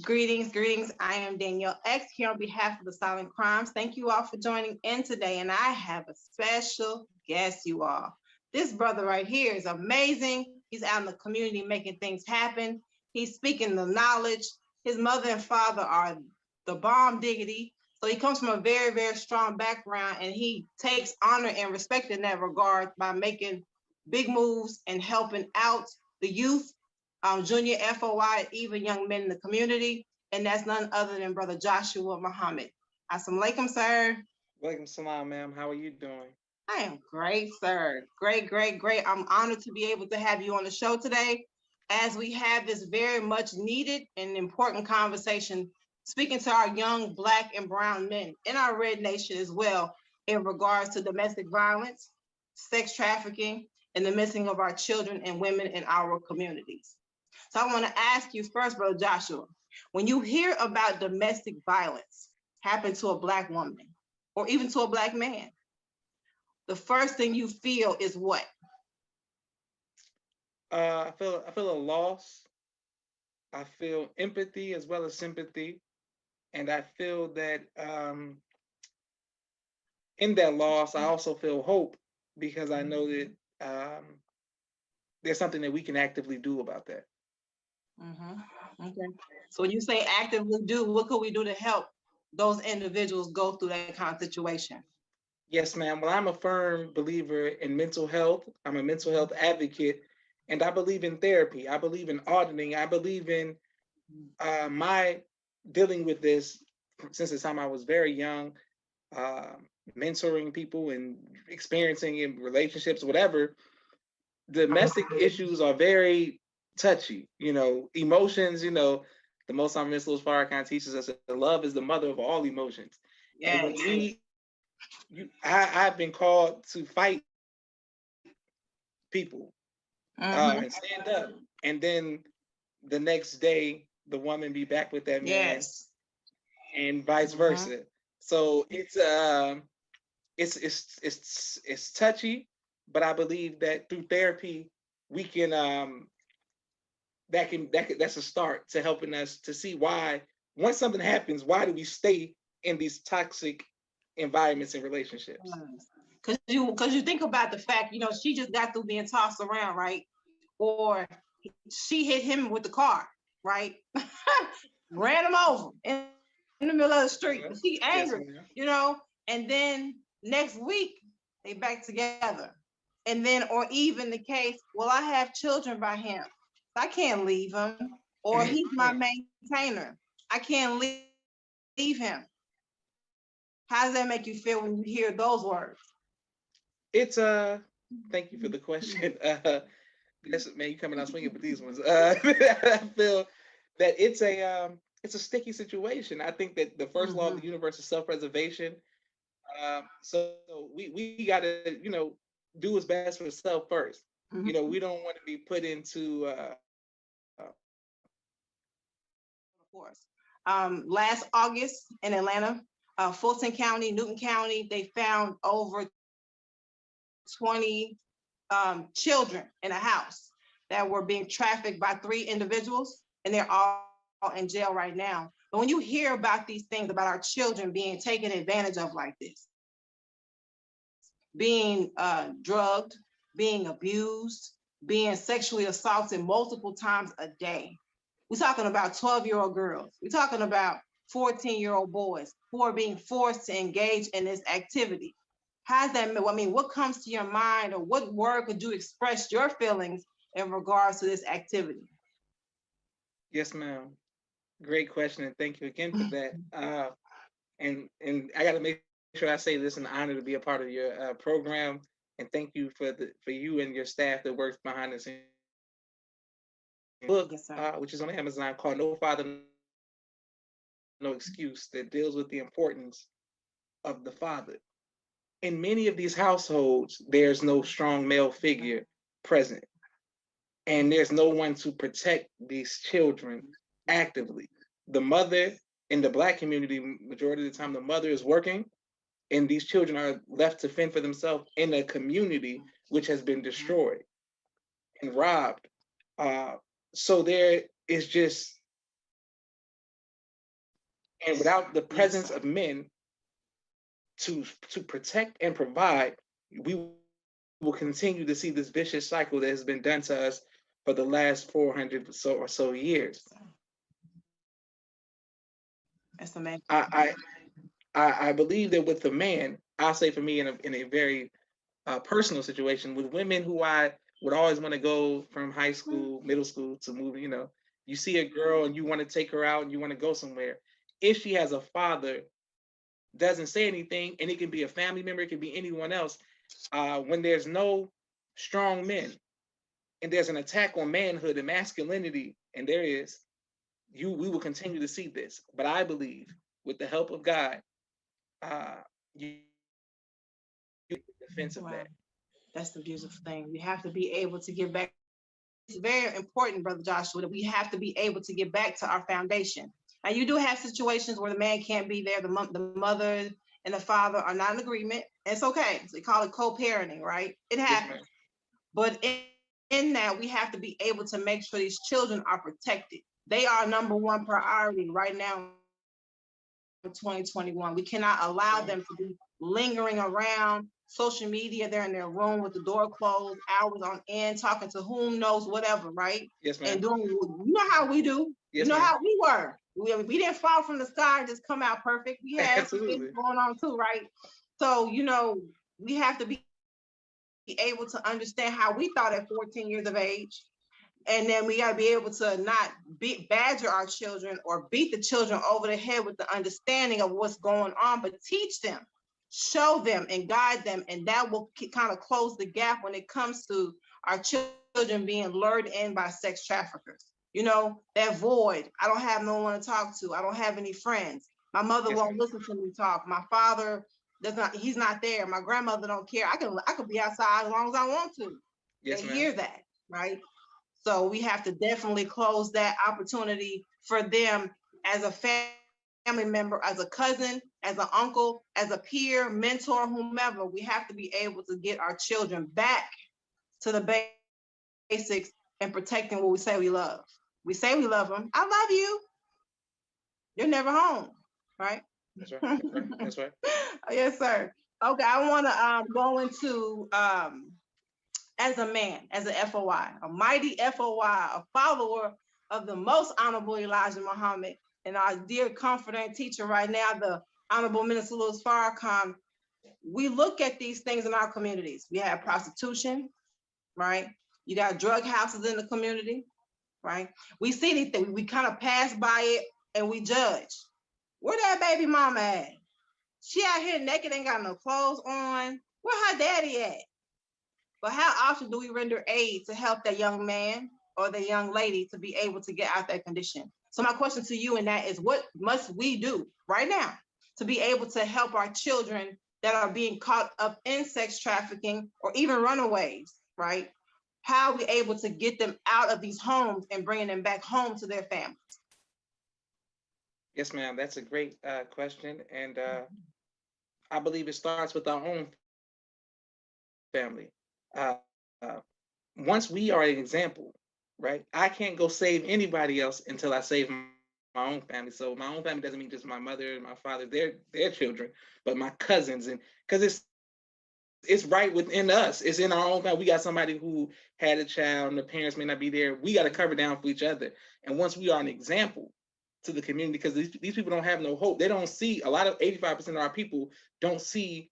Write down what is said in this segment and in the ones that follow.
Greetings, greetings. I am Danielle X here on behalf of the Silent Crimes. Thank you all for joining in today. And I have a special guest, you all. This brother right here is amazing. He's out in the community making things happen. He's speaking the knowledge. His mother and father are the bomb diggity. So he comes from a very, very strong background, and he takes honor and respect in that regard by making big moves and helping out the youth, junior FOI, even young men in the community. And that's none other than Brother Joshua Muhammad. Assalamu alaikum, sir. Walaikum salam, ma'am. How are you doing? I am great, sir. Great, great, great. I'm honored to be able to have you on the show today as we have this very much needed and important conversation, speaking to our young Black and brown men in our red nation as well, in regards to domestic violence, sex trafficking, and the missing of our children and women in our communities. So I want to ask you first, Brother Joshua, when you hear about domestic violence happen to a Black woman or even to a Black man, the first thing you feel is what? I feel a loss. I feel empathy as well as sympathy, and I feel that in that loss, I also feel hope because I know that there's something that we can actively do about that. Okay. So when you say actively do, what could we do to help those individuals go through that kind of situation? Yes, ma'am. Well, I'm a firm believer in mental health. I'm a mental health advocate, and I believe in therapy. I believe in auditing. I believe in my dealing with this since the time I was very young, uh, mentoring people and experiencing in relationships, whatever. Domestic issues are very touchy. Emotions. The Most High Mr. Farrakhan teaches us that love is the mother of all emotions. And when I've been called to fight people and stand up, and then the next day the woman be back with that man, Yes. and vice versa. So it's touchy, but I believe that through therapy we can that's a start to helping us to see why once something happens, why do we stay in these toxic environments and relationships? Because you think about the fact, she just got through being tossed around, right? Or she hit him with the car, right? Ran him over in the middle of the street. Yeah. She Yes, angry, ma'am. and then next week they back together. And then, or even the case, well, I have children by him. I can't leave him. Or he's my maintainer. I can't leave him. How does that make you feel when you hear those words? It's thank you for the question. Yes, man, you coming out swinging with these ones. I feel that it's a sticky situation. I think that the first law of the universe is self-preservation. So we gotta do what's best for self first. We don't want to be put into Of course. Last August in Atlanta, Fulton County, Newton County, they found over 20 children in a house that were being trafficked by 3 individuals, and they're all in jail right now. But when you hear about these things about our children being taken advantage of like this, being drugged, being abused, being sexually assaulted multiple times a day, we're talking about 12-year-old girls. We're talking about 14-year-old boys who are being forced to engage in this activity. How's that? I mean, what comes to your mind, or what word could you express your feelings in regards to this activity? Yes, ma'am. Great question, and thank you again for that. And I got to make sure I say this an honor to be a part of your program, and thank you for you and your staff that works behind the scenes. Book, Yes, which is on Amazon, called "No Father, No Excuse," that deals with the importance of the father. In many of these households, there's no strong male figure present, and there's no one to protect these children actively. The mother in the Black community, majority of the time, the mother is working, and these children are left to fend for themselves in a community which has been destroyed and robbed. So there is just And without the Yes, presence sir. of men to protect and provide, we will continue to see this vicious cycle that has been done to us for the last 400 or so years. That's amazing. I, I believe that with the man, I'll say for me in a very personal situation with women who I would always want to go from high school, middle school to moving, you see a girl and you want to take her out and you want to go somewhere. If she has a father, doesn't say anything, and it can be a family member, it can be anyone else. When there's no strong men and there's an attack on manhood and masculinity, and there is, we will continue to see this. But I believe with the help of God, you defense of Wow. that. That's the beautiful thing. We have to be able to give back. It's very important, Brother Joshua, that we have to be able to get back to our foundation. Now, you do have situations where the man can't be there, the mother and the father are not in agreement. It's okay. So we call it co-parenting, right? It Yes, ma'am. happens. But in that, we have to be able to make sure these children are protected. They are number one priority right now in 2021. We cannot allow them to be lingering around social media. They're in their room with the door closed, hours on end, talking to whom knows whatever, right? Yes, ma'am. And doing, you know how we do. You Yes, know ma'am. how we were. We didn't fall from the sky and just come out perfect. We had some things Absolutely. going on too, right? So, we have to be able to understand how we thought at 14 years of age. And then we got to be able to not badger our children or beat the children over the head with the understanding of what's going on, but teach them, show them, and guide them. And that will kind of close the gap when it comes to our children being lured in by sex traffickers. That void. I don't have no one to talk to. I don't have any friends. My mother Yes, won't ma'am. listen to me talk. My father does not, he's not there. My grandmother don't care. I could be outside as long as I want to. They Yes, ma'am. hear that, right? So we have to definitely close that opportunity for them as a family member, as a cousin, as an uncle, as a peer, mentor, whomever. We have to be able to get our children back to the basics and protecting what we say we love. We say we love them. I love you. You're never home, right? That's right. That's right. That's right. Yes, sir. Okay, I want to go into as a man, as an FOI, a mighty FOI, a follower of the most honorable Elijah Muhammad, and our dear comforter and teacher right now, the Honorable Minister Louis Farrakhan. We look at these things in our communities. We have prostitution, right? You got drug houses in the community, right? We see these things. We kind of pass by it and we judge. Where that baby mama at? She out here naked, ain't got no clothes on. Where her daddy at? But how often do we render aid to help that young man or the young lady to be able to get out that condition? So my question to you in that is, what must we do right now to be able to help our children that are being caught up in sex trafficking or even runaways, right? How are we able to get them out of these homes and bringing them back home to their families? Yes, ma'am. That's a great question, and I believe it starts with our own family. Uh, uh, Once we are an example, right? I can't go save anybody else until I save my own family. So my own family doesn't mean just my mother and my father, their children, but my cousins, and because it's right within us. It's in our own family. We got somebody who had a child and the parents may not be there. We got to cover down for each other. And once we are an example to the community, because these people don't have no hope. They don't see, a lot of 85% of our people don't see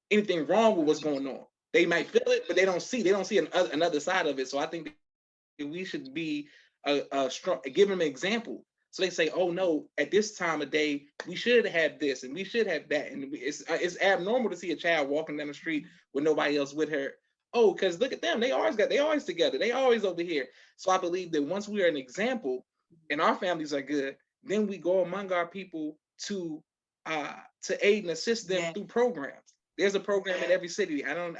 anything wrong with what's going on. They might feel it, but they don't see another side of it. So I think that we should be a strong, give them an example. So they say, oh no, at this time of day, we should have this and we should have that. And it's abnormal to see a child walking down the street with nobody else with her. Oh, because look at them. They always together. They always over here. So I believe that once we are an example and our families are good, then we go among our people to aid and assist them Yeah. through programs. There's a program in every city. I don't,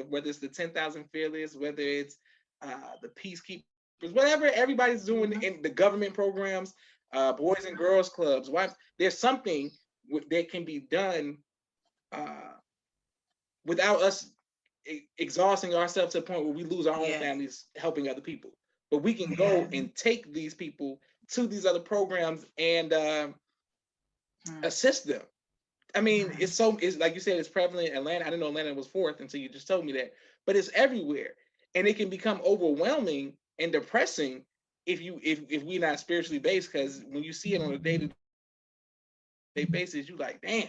whether it's the 10,000 Fearless, whether it's the Peacekeepers, whatever everybody's doing in the government programs, Boys and Girls Clubs. Why there's something that can be done without us exhausting ourselves to the point where we lose our own families helping other people. But we can go and take these people to these other programs and assist them. I mean, it's like you said, it's prevalent in Atlanta. I didn't know Atlanta was fourth until you just told me that, but it's everywhere, and it can become overwhelming and depressing if we're not spiritually based. Because when you see it on a day-to-day basis, you like, damn,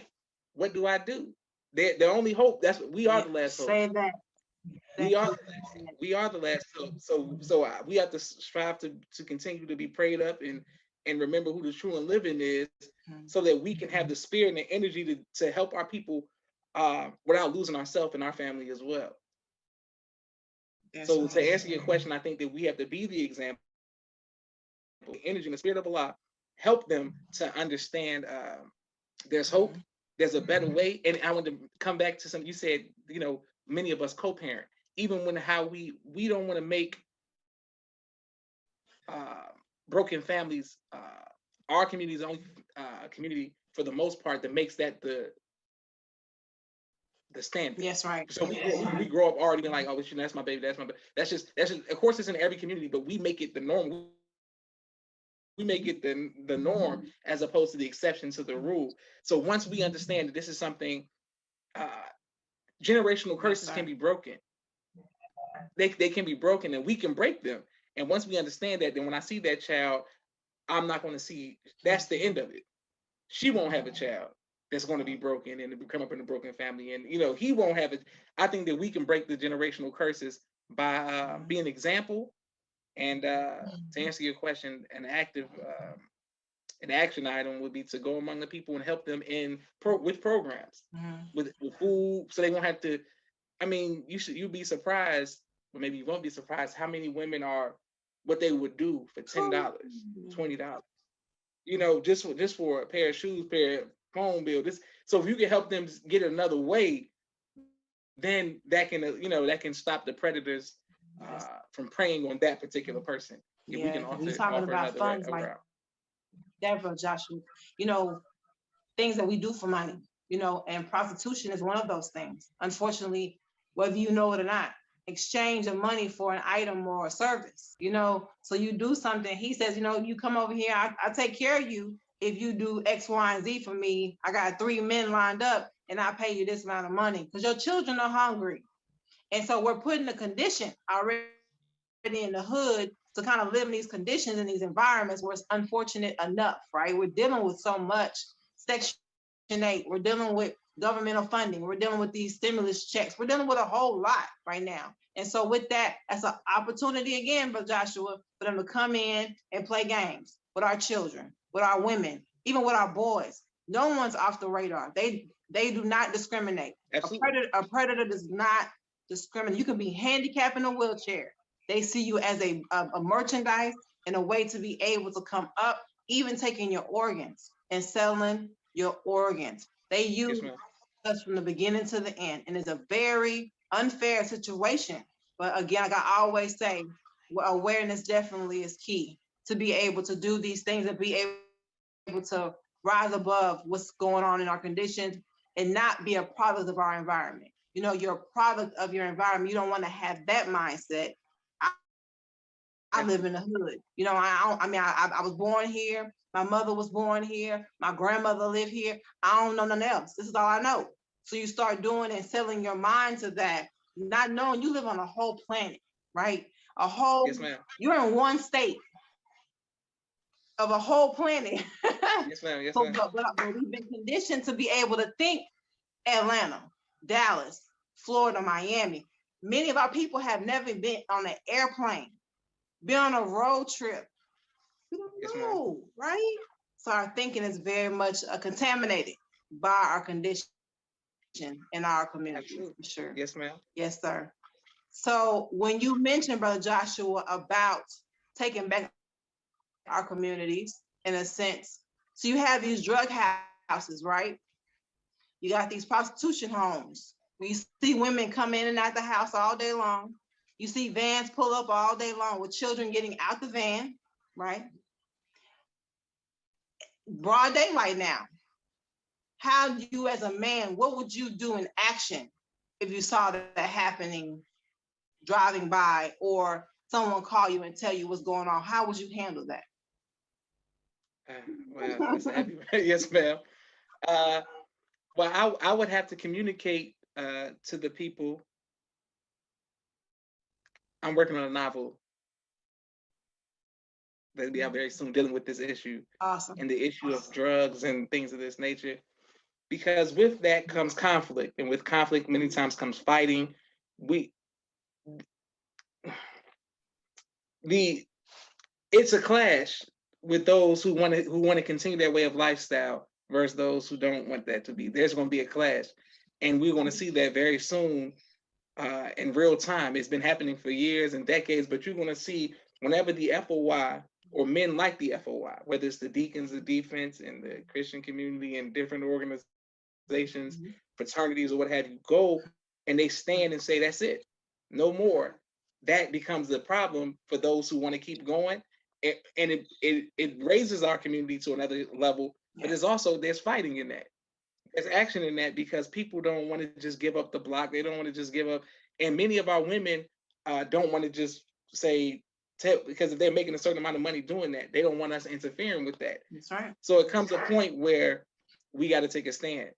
what do I do? The only hope, that's what we are, the last hope. Say that. We are the last hope. So we have to strive to continue to be prayed up and remember who the true and living is, so that we can have the spirit and the energy to help our people without losing ourselves and our family as well. So to answer your question, I think that we have to be the example, the energy and the spirit of Allah, help them to understand there's hope, there's a better way. And I want to come back to something you said, many of us co-parent, even when how we don't want to make broken families, our community is the only community for the most part that makes that the standard. Yes, right. So we grow up already being like, oh, that's my baby, that's my baby. That's just of course it's in every community, but we make it the norm. We make it the norm as opposed to the exception to the rule. So once we understand that this is something, generational curses can be broken. They can be broken, and we can break them. And once we understand that, then when I see that child, I'm not going to see that's the end of it. She won't have a child that's going to be broken and come up in a broken family, and he won't have it. I think that we can break the generational curses by being an example. And to answer your question, an action item would be to go among the people and help them with programs, with food, so they won't have to. I mean, you'd be surprised, or maybe you won't be surprised, how many women are what they would do for $10, $20. Just for a pair of shoes, pair of phone bill. So if you can help them get another way, then that can stop the predators from preying on that particular person. If we can offer about funds like that, bro, Joshua. Things that we do for money. And prostitution is one of those things. Unfortunately, whether you know it or not, exchange of money for an item or a service. So you do something. He says, you come over here, I take care of you. If you do X, Y, and Z for me, I got 3 men lined up and I pay you this amount of money because your children are hungry. And so we're putting a condition already in the hood to kind of live in these conditions, in these environments where it's unfortunate enough, right? We're dealing with so much Section 8. We're dealing with governmental funding. We're dealing with these stimulus checks. We're dealing with a whole lot right now. And so with that, that's an opportunity again, Brother Joshua, for them to come in and play games with our children, with our women, even with our boys. No one's off the radar. They do not discriminate. A predator does not discriminate. You can be handicapped in a wheelchair. They see you as a merchandise and a way to be able to come up, even taking your organs and selling your organs. They use us from the beginning to the end. And it's a very unfair situation. But again, like I always say, awareness definitely is key to be able to do these things and be able to rise above what's going on in our conditions and not be a product of our environment. You're a product of your environment. You don't want to have that mindset. I live in the hood. I was born here. My mother was born here. My grandmother lived here. I don't know nothing else. This is all I know. So you start doing and selling your mind to that, not knowing you live on a whole planet, right? Yes, ma'am. You're in one state of a whole planet. Yes, ma'am. Yes, ma'am. But we've been conditioned to be able to think Atlanta, Dallas, Florida, Miami. Many of our people have never been on an airplane, been on a road trip. We don't know, right? So our thinking is very much contaminated by our condition in our community. For sure. Yes, ma'am. Yes, sir. So when you mentioned, Brother Joshua, about taking back our communities in a sense, so you have these drug houses, right? You got these prostitution homes. You see women come in and out the house all day long. You see vans pull up all day long with children getting out the van, right? Broad daylight now. How you as a man, what would you do in action if you saw that happening driving by, or someone call you and tell you what's going on? How would you handle that? Well, that's heavy. Yes, ma'am. Uh, well, I would have to communicate to the people. I'm working on a novel that'll be out very soon, dealing with this issue Awesome. and the issue of drugs and things of this nature. Because with that comes conflict, and with conflict, many times comes fighting. We the It's a clash with those who want to continue their way of lifestyle versus those who don't want that to be. There's going to be a clash, and we're going to see that very soon in real time. It's been happening for years and decades, but you're going to see whenever the FOY or men like the FOY, whether it's the deacons, the defense, and the Christian community and different organizations, fraternities, or what have you, go and they stand and say, that's it, no more. That becomes the problem for those who want to keep going. And it raises our community to another level, but there's fighting in that. There's action in that because people don't want to just give up the block. They don't want to just give up. And many of our women don't want to just say, because if they're making a certain amount of money doing that, they don't want us interfering with that. That's right. So it comes a point where we got to take a stand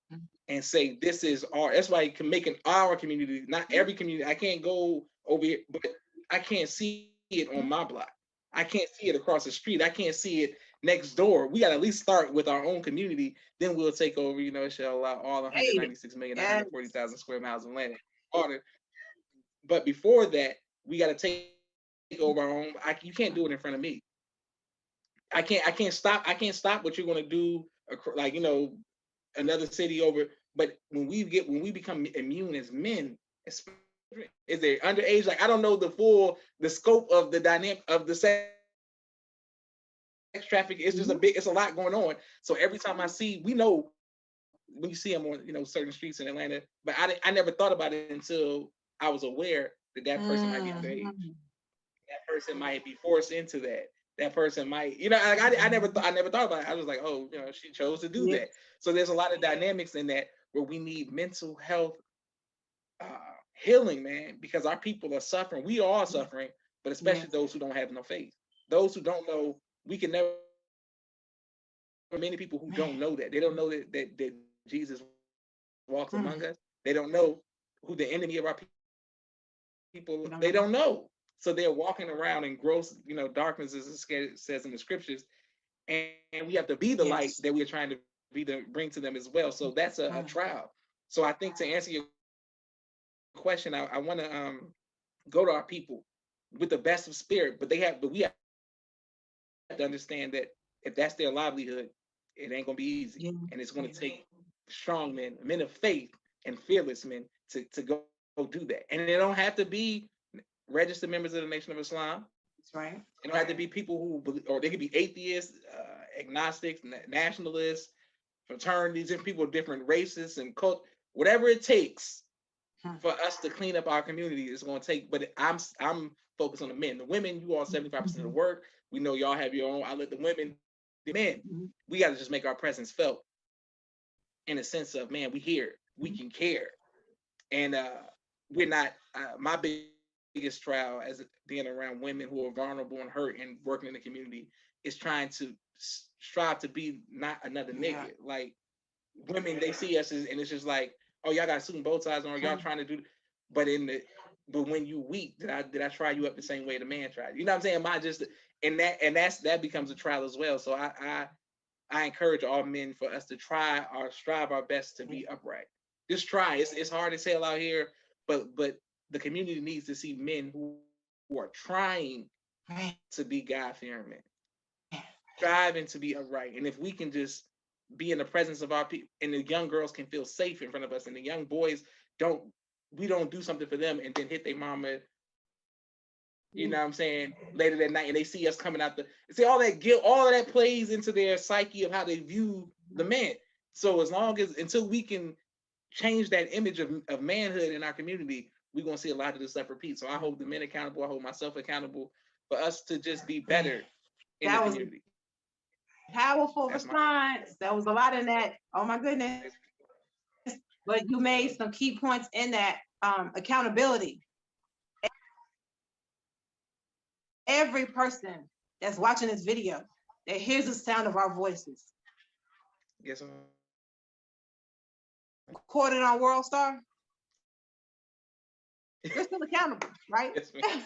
and say, this is that's why you can make our community, not every community. I can't go over here, but I can't see it on my block. I can't see it across the street. I can't see it next door. We got to at least start with our own community. Then we'll take over, it shall allow all 196,940,000 square miles of land. But before that, we got to take over our own. You can't do it in front of me. I can't stop what you're going to do, like, another city over. But when we become immune as men, is there underage? Like, I don't know the scope of the dynamic of the sex traffic. It's just it's a lot going on. So every time we know when you see them on, certain streets in Atlanta, but I never thought about it until I was aware that person might be underage. That person might be forced into that. That person might, like I never thought about it. I was like, oh, she chose to do that. So there's a lot of dynamics in that where we need mental health healing, man, because our people are suffering. We are all suffering, but especially those who don't have no faith. Those who don't know, we can never. Many people who don't know that. They don't know that Jesus walks among us. They don't know who the enemy of our people. They don't know. So they're walking around in gross, darkness, as it says in the scriptures, and we have to be the light that we're trying to bring to them as well. So that's a trial. So I think, to answer your question, I want to go to our people with the best of spirit, but we have to understand that if that's their livelihood, it ain't gonna be easy, and it's gonna take strong men of faith, and fearless men to go do that. And they don't have to be registered members of the Nation of Islam. That's right. It don't have to be people who believe, or they could be atheists, agnostics, nationalists, fraternities, and people of different races and culture. Whatever it takes for us to clean up our community is going to take. But I'm focused on the men. The women, you all 75% of the work. We know y'all have your own. I let the women, the men. We got to just make our presence felt in a sense of, man, we here, we can care, and we're not. My biggest trial as being around women who are vulnerable and hurt and working in the community is trying to strive to be not another nigga. Like, women, they see us and it's just like, oh, y'all got suit and bow ties on, y'all trying to do, but when you weak, did I try you up the same way the man tried? You know what I'm saying? That becomes a trial as well. So I encourage all men for us to strive our best to be upright. Just try. It's hard to tell out here, but the community needs to see men who are trying to be God-fearing men, striving to be upright. And if we can just be in the presence of our people, and the young girls can feel safe in front of us, and the young boys we don't do something for them and then hit their mama, you know what I'm saying, later that night, and they see us coming out see, all that guilt, all of that plays into their psyche of how they view the man. So until we can change that image of manhood in our community, we're going to see a lot of this stuff repeat. So I hold the men accountable. I hold myself accountable for us to just be better in the community. Powerful response. There was a lot in that. Oh my goodness. But you made some key points in that. Accountability. Every person that's watching this video that hears the sound of our voices. Yes, recorded on World Star, you're still accountable, right? Yes, ma'am.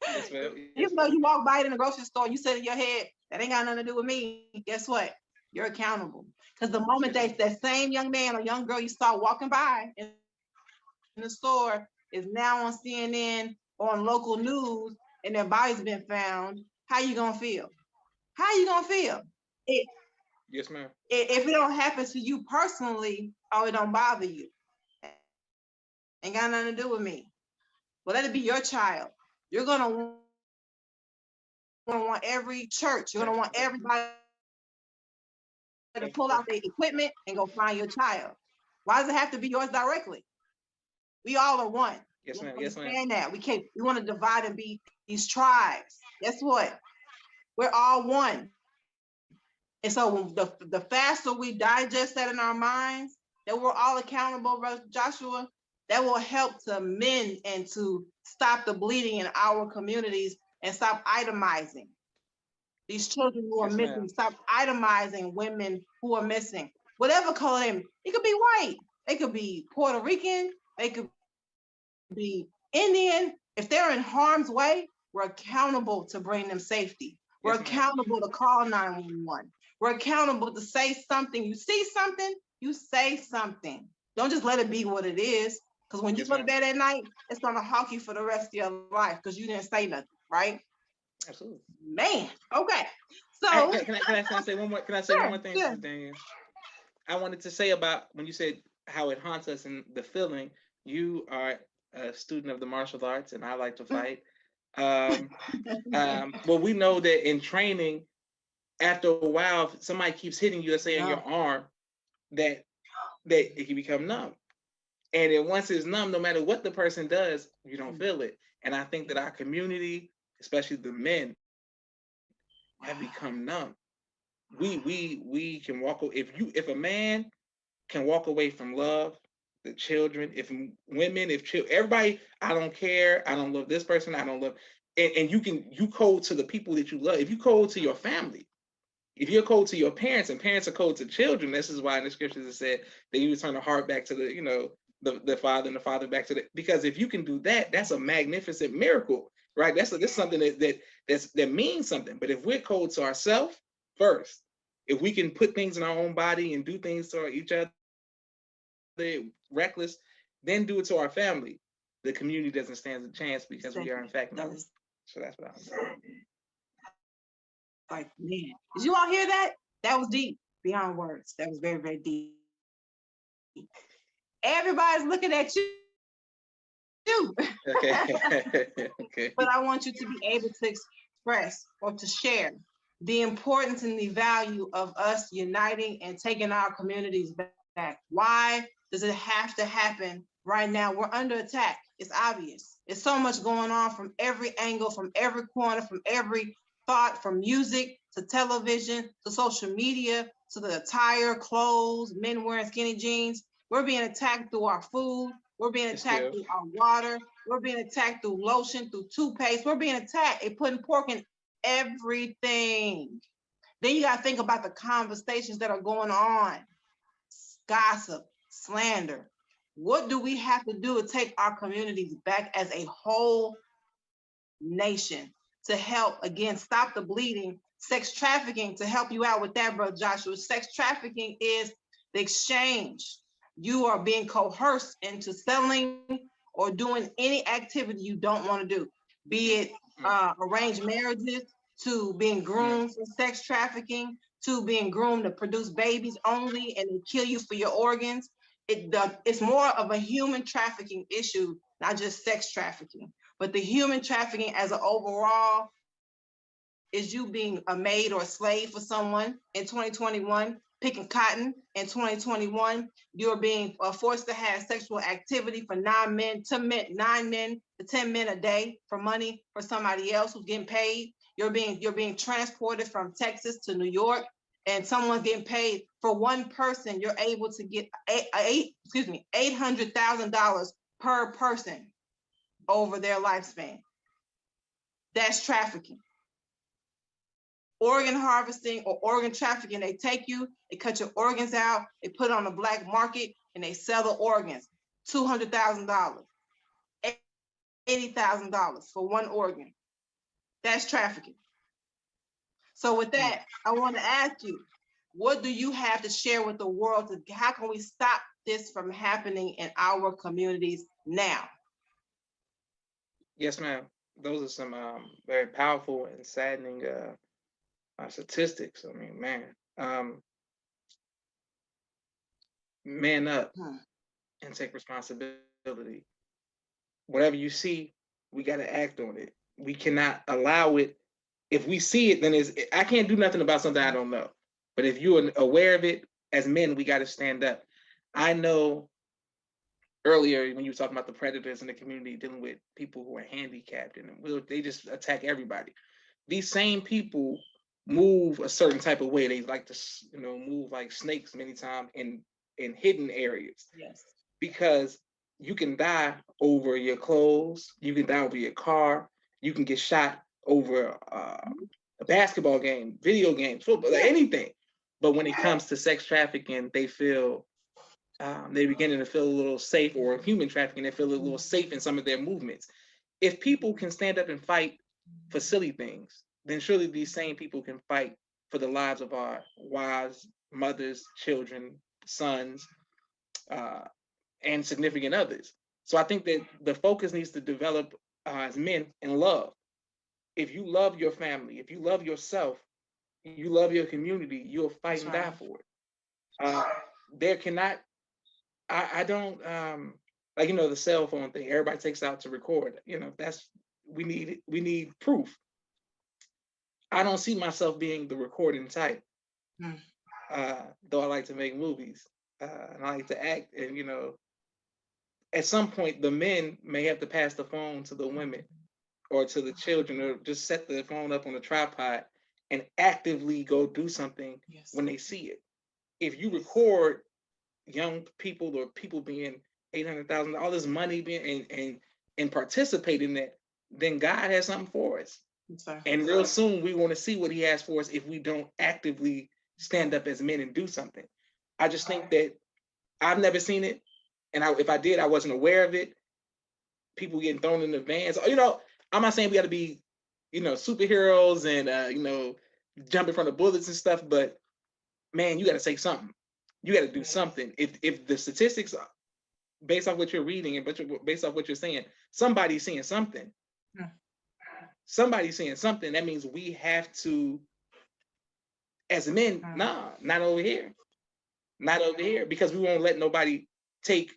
Yes, ma'am. Yes, Even though ma'am. you walk by it in the grocery store, you said in your head, that ain't got nothing to do with me. Guess what? You're accountable. Because the moment that same young man or young girl you saw walking by in the store is now on CNN or on local news and their body's been found, how you gonna feel? How you gonna feel? Yes, ma'am. If it don't happen to you personally, or it don't bother you, ain't got nothing to do with me. Well, let it be your child. You're gonna want every church. You're gonna want everybody to pull out their equipment and go find your child. Why does it have to be yours directly? We all are one. Yes, ma'am. We Yes, ma'am. understand that. We want to divide and be these tribes. Guess what? We're all one. And so the faster we digest that in our minds, that we're all accountable, Brother Joshua, that will help to mend and to stop the bleeding in our communities and stop itemizing these children who are missing. Stop itemizing women who are missing. Whatever color they, it could be white, they could be Puerto Rican, they could be Indian. If they're in harm's way, we're accountable to bring them safety. We're accountable to call 911. We're accountable to say something. You see something, you say something. Don't just let it be what it is. Because when you go to bed at night, it's gonna haunt you for the rest of your life because you didn't say nothing, right? Absolutely. Man, okay. So can I say one more? Can I say one more thing, Sister Danielle? I wanted to say about when you said how it haunts us and the feeling. You are a student of the martial arts, and I like to fight. Well, we know that in training, after a while, if somebody keeps hitting you, let's say in your arm, that it can become numb. And then once it's numb, no matter what the person does, you don't feel it. And I think that our community, especially the men, have become numb. We can walk away. If a man can walk away from love, the children, if women, everybody, I don't care, I don't love this person, I don't love, and you cold to the people that you love. If you cold to your family, if you're cold to your parents, and parents are cold to children, this is why in the scriptures it said that you return the heart back to the father, and the father back to because if you can do that, that's a magnificent miracle, right? That's something that means something. But if we're cold to ourselves first, if we can put things in our own body and do things to each other reckless, then do it to our family, the community doesn't stand a chance because we are in fact numb. So that's what I'm saying. Like, man, did you all hear that? That was deep, beyond words. That was very, very deep. Everybody's looking at you. Okay. Okay. But I want you to be able to express or to share the importance and the value of us uniting and taking our communities back. Why does it have to happen right now? We're under attack. It's obvious. It's so much going on from every angle, from every corner, from every thought, from music to television to social media to the attire, clothes, men wearing skinny jeans. We're being attacked through our food. We're being attacked through our water. We're being attacked through lotion, through toothpaste. We're being attacked. They're putting pork in everything. Then you got to think about the conversations that are going on. Gossip, slander. What do we have to do to take our communities back as a whole nation to help, again, stop the bleeding? Sex trafficking, to help you out with that, Brother Joshua. Sex trafficking is the exchange. You are being coerced into selling or doing any activity you don't want to do, be it arranged marriages, to being groomed for sex trafficking, to being groomed to produce babies only and then kill you for your organs. It's more of a human trafficking issue, not just sex trafficking, but the human trafficking as an overall is you being a maid or a slave for someone in 2021, picking cotton in 2021. You're being forced to have sexual activity for 9 men to 10 men a day for money for somebody else who's getting paid. You're being transported from Texas to New York, and someone's getting paid for one person. You're able to get $800,000 per person over their lifespan. That's trafficking. Organ harvesting or organ trafficking, they take you, they cut your organs out, they put it on the black market, and they sell the organs, $200,000, $80,000 for one organ. That's trafficking. So with that, I want to ask you, what do you have to share with the world? How can we stop this from happening in our communities now? Yes, ma'am. Those are some very powerful and saddening statistics. I mean, man up and take responsibility. Whatever you see, we got to act on it. We cannot allow it. If we see it, then I can't do nothing about something I don't know. But if you're aware of it, as men, we got to stand up. I know earlier when you were talking about the predators in the community dealing with people who are handicapped and they just attack everybody. These same people move a certain type of way. They like to, move like snakes many times in hidden areas. Yes. Because you can die over your clothes, you can die over your car, you can get shot over a basketball game, video games, football, anything. But when it comes to sex trafficking, they feel they're beginning to feel a little safe, or human trafficking, they feel a little safe in some of their movements. If people can stand up and fight for silly things, then surely these same people can fight for the lives of our wives, mothers, children, sons, and significant others. So I think that the focus needs to develop as men in love. If you love your family, if you love yourself, you love your community, you'll fight and die for it. There cannot, I don't, like, the cell phone thing, everybody takes out to record, we need proof. I don't see myself being the recording type, though I like to make movies, and I like to act, and, at some point, the men may have to pass the phone to the women or to the children, or just set the phone up on a tripod and actively go do something when they see it. If you record young people or people being $800,000, all this money being and participate in that, then God has something for us. And real soon we want to see what He has for us if we don't actively stand up as men and do something. I just think that I've never seen it. And if I did, I wasn't aware of it. People getting thrown in the vans. I'm not saying we got to be, superheroes and, jumping from the bullets and stuff. But, man, you got to say something. You got to do something. If the statistics, based off what you're reading and based off what you're saying, somebody's seeing something. Somebody's seeing something. That means we have to, as men, not over here. Not over here. Because we won't let nobody take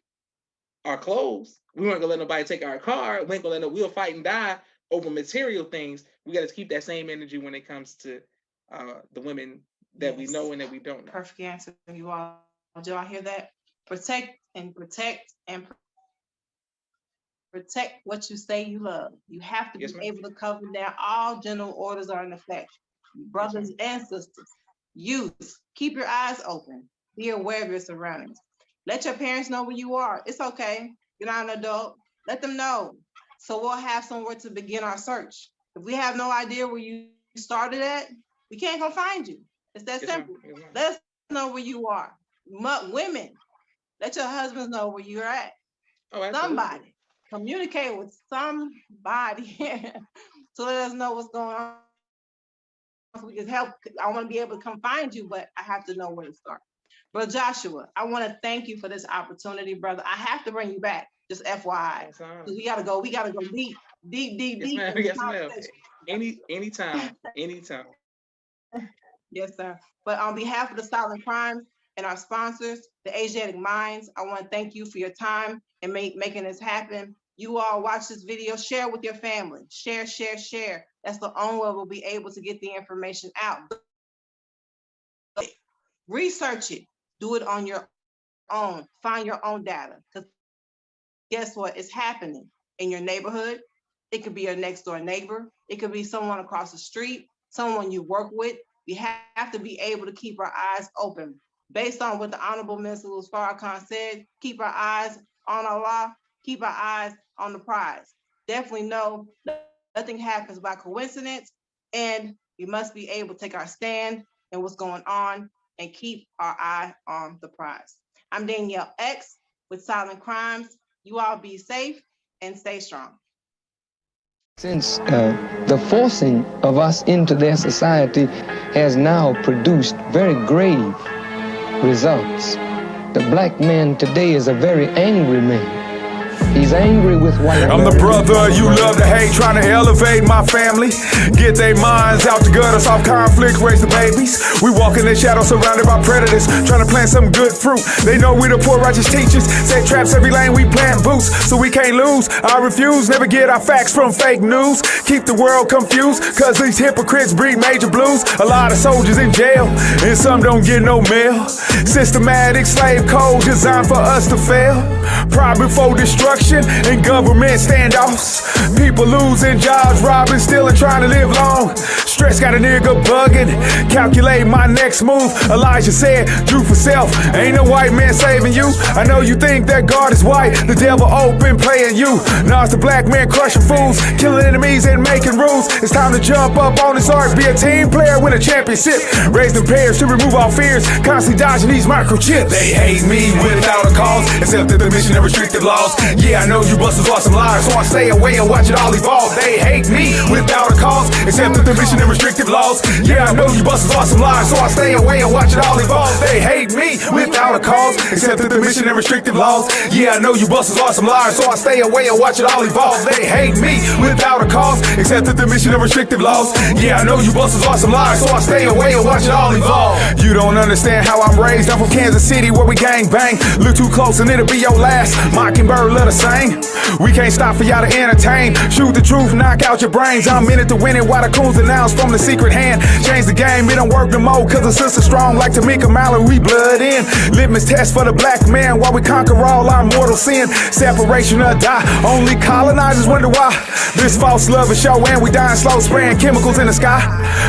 our clothes. We weren't gonna let nobody take our car. We ain't gonna we'll fight and die over material things. We got to keep that same energy when it comes to the women that we know and that we don't know. Perfect answer, you all. Do I hear that? Protect what you say you love. You have to be able to cover down. All general orders are in effect. Brothers and sisters, youth, keep your eyes open. Be aware of your surroundings. Let your parents know where you are. It's okay. You're not an adult. Let them know. So we'll have somewhere to begin our search. If we have no idea where you started at, we can't go find you. It's that simple. Let us know where you are. Women, let your husbands know where you're at. Somebody. Communicate with somebody to let us know what's going on. So we can help. I want to be able to come find you, but I have to know where to start. Brother Joshua, I want to thank you for this opportunity, brother. I have to bring you back, just FYI. Because we gotta go deep. Yes, ma'am. Anytime. Yes, sir. But on behalf of the Silent Crimes and our sponsors, the Asiatic Minds, I want to thank you for your time and making this happen. You all watch this video, share with your family. Share. That's the only way we'll be able to get the information out. Research it. Do it on your own. Find your own data. Because guess what? It's happening in your neighborhood. It could be your next door neighbor. It could be someone across the street, someone you work with. We have to be able to keep our eyes open. Based on what the Honorable Minister Louis Farrakhan said, keep our eyes on Allah, keep our eyes on the prize. Definitely know nothing happens by coincidence, and we must be able to take our stand in what's going on and keep our eye on the prize. I'm Danielle X with Silent Crimes. You all be safe and stay strong. Since the forcing of us into their society has now produced very grave results. The black man today is a very angry man. He's angry with white. I'm the brother you love to hate, trying to elevate my family. Get their minds out the gutter, solve conflict, raise the babies. We walk in the shadows surrounded by predators, trying to plant some good fruit. They know we the poor righteous teachers, set traps every lane, we plant boots, so we can't lose. I refuse, never get our facts from fake news. Keep the world confused, cause these hypocrites breed major blues. A lot of soldiers in jail, and some don't get no mail. Systematic slave code designed for us to fail. Pride before destruction and government standoffs. People losing jobs, robbing, stealing, trying to live long. Stress got a nigga bugging, calculate my next move. Elijah said, do for self, ain't no white man saving you. I know you think that God is white, the devil open playing you. Now it's the black man crushing fools, killing enemies and making rules. It's time to jump up on this arc, be a team player, win a championship. Raise them pairs to remove all fears, constantly dodging these microchips. They hate me without a cause, except that the mission and restrictive laws. Yeah, I know you busters are some liars, so I stay away and watch it all evolve. They hate me without a cause, except that the mission and restrictive laws. Yeah, I know you busters are some liars, so I stay away and watch it all evolve. They hate me without a cause, except that the mission and restrictive laws. Yeah, I know you busters are some liars, so I stay away and watch it all evolve. They hate me without a cause, except that the mission and restrictive laws. Yeah, I know you busters are some liars, so I stay away and watch it all evolve. You don't understand how I'm raised. I'm from Kansas City where we gang bang. Look too close and it'll be your last. Mockingbird, let us sing. We can't stop for y'all to entertain. Shoot the truth, knock out your brains. I'm in it to win it while the coons announce from the secret hand. Change the game, it don't work no more, cause the sister strong like Tamika Mallory, we blood in. Litmus test for the black man while we conquer all our mortal sin. Separation or die, only colonizers wonder why. This false love is show and we dying slow, spraying chemicals in the sky.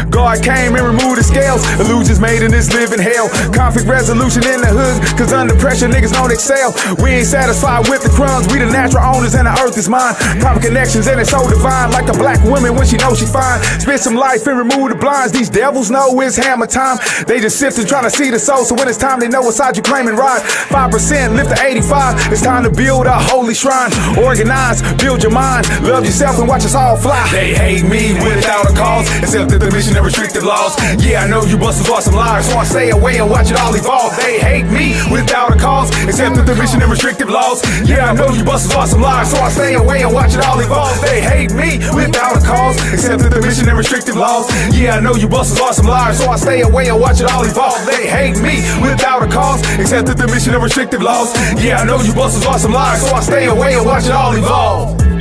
God came and removed the scales, illusions made in this living hell. Conflict resolution in the hood, cause under pressure niggas don't excel. We ain't satisfied with the crumbs, we the natural owners and the earth is mine. Proper connections and it's so divine, like a black woman when she knows she fine. Spend some life and remove the blinds, these devils know it's hammer time. They just sifting trying to see the soul, so when it's time they know what side you claim and ride. 5% lift to 85, it's time to build a holy shrine. Organize, build your mind, love yourself and watch us all fly. They hate me without a cause, except that the mission and restrictive laws. Yeah, I know you busters are some liars, so I stay away and watch it all evolve. They hate me without a cause, except that the mission and restrictive laws. Yeah, I know you busters are some liars, so I stay away and watch it all evolve. They hate me without a cause, except that the mission and restrictive laws. Yeah, I know you busters are some liars, so I stay away and watch it all evolve. They hate me without a cause, except that the mission and restrictive laws. Yeah, I know you busters are some liars, so I stay away and watch it all evolve.